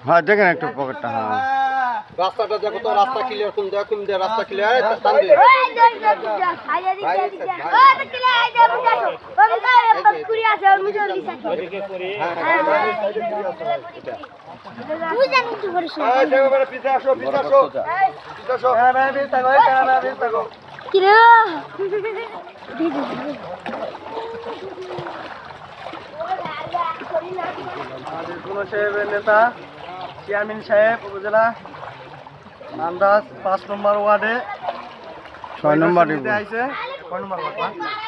হ্যাঁ দেখেন একটু পকেটটা। হ্যাঁ রাস্তাটা দেখো তো, রাস্তা ক্লিয়ার, তুমি দেখো, তুমি রাস্তা ক্লিয়ার টান দিয়ে সাহেবের নেতা চেয়ারম্যান সাহেব উপজেলা আন্দাজ 5 নম্বর ওয়ার্ডে 6 নম্বর আইছে। 6 নম্বর ওয়ার্ড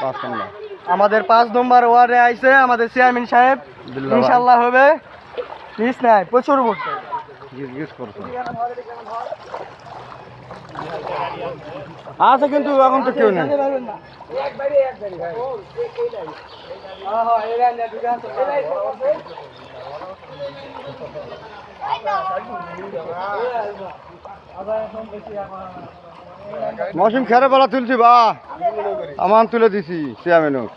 5 নম্বর আমাদের 5 নম্বর ওয়ার্ডে আইছে আমাদের চেয়ারম্যান সাহেব। ইনশাআল্লাহ হবে, মিস নাই, প্রচুর ভোট জিজ্ঞেস করছো আচ্ছা, কিন্তু এখন তো কেউ নেই। মৌসুম খেরে বেলা তুলছি বা আমার তুলে দিছি চেয়ারম্যান।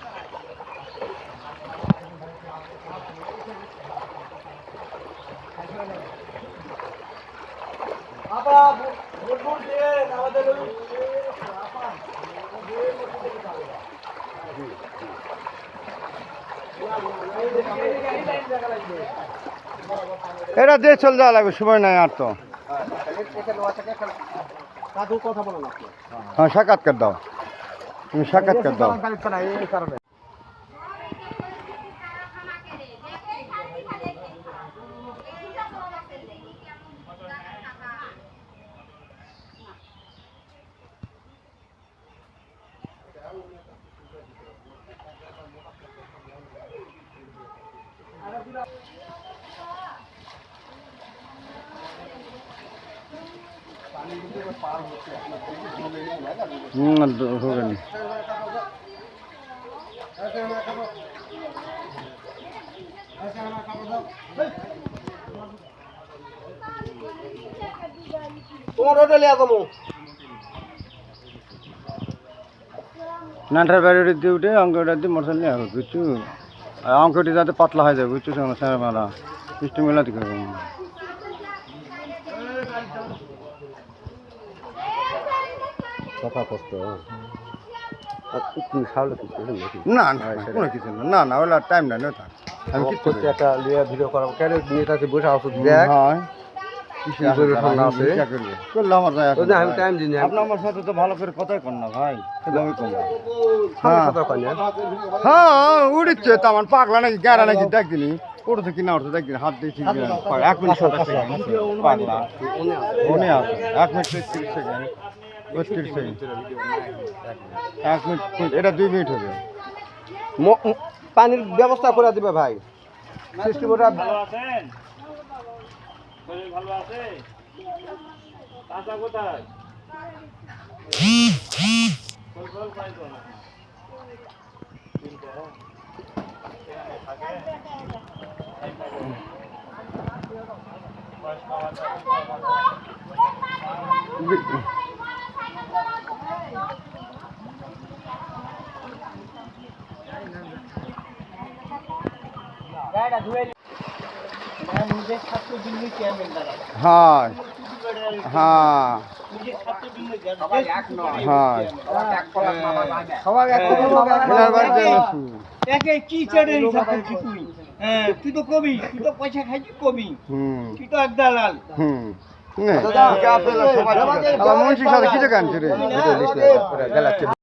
এটা দিয়ে চলে যাওয়া লাগবে, সময় নাই আর তো। হ্যাঁ সাক্ষাৎকার দাও, তুমি সাক্ষাৎকার দাও। ঢোকেনি। তোমার হোটেলে যাবো নানটার বাইরে দিয়ে উঠে অঙ্কটা দিয়ে মোটরসাইকেল নিয়ে হবে বুঝছো। আর অঙ্কটি যাতে পাতলা হয়ে যায় বুঝছো, স্যার মেলা মিষ্টি মেলাতে করবে কথা কষ্ট না না কোনো কিছু না, না না ওলা টাইম নাই না। আমি কি করছি একটা ভিডিও করাবো, কেন মেয়েটাকে বসে আসো দেখ আমি টাইম দিই না। আপনি আমার সাথে তো ভালো করে কথাই কর না ভাই, আমি কম। হ্যাঁ হ্যাঁ উড়িচ্ছে তো আমার পাগলা নাকি গাড়া নাকি দেখদিনি উঠতে কিনা উঠতে দেখদিনি হাত দেখি 1 মিনিট 27 সেকেন্ড পাগলা মনে আছে 1 মিনিট 30 সেকেন্ড 30 সেকেন্ড 1 মিনিট, এটা 2 মিনিট হবে। পানির ব্যবস্থা করে দিবে ভাই, সিস্টেম ওটা। ভালো আছেন? শরীর ভালো আছে? চাচা কোথায়? কল পাই তো না। হ্যাঁ হ্যাঁ কি চেড়ে তুই তো কবি, তুই তো পয়সা খাইছি কবি, তুই তো এক দালাল। মনসির সাথে কিছু গান রে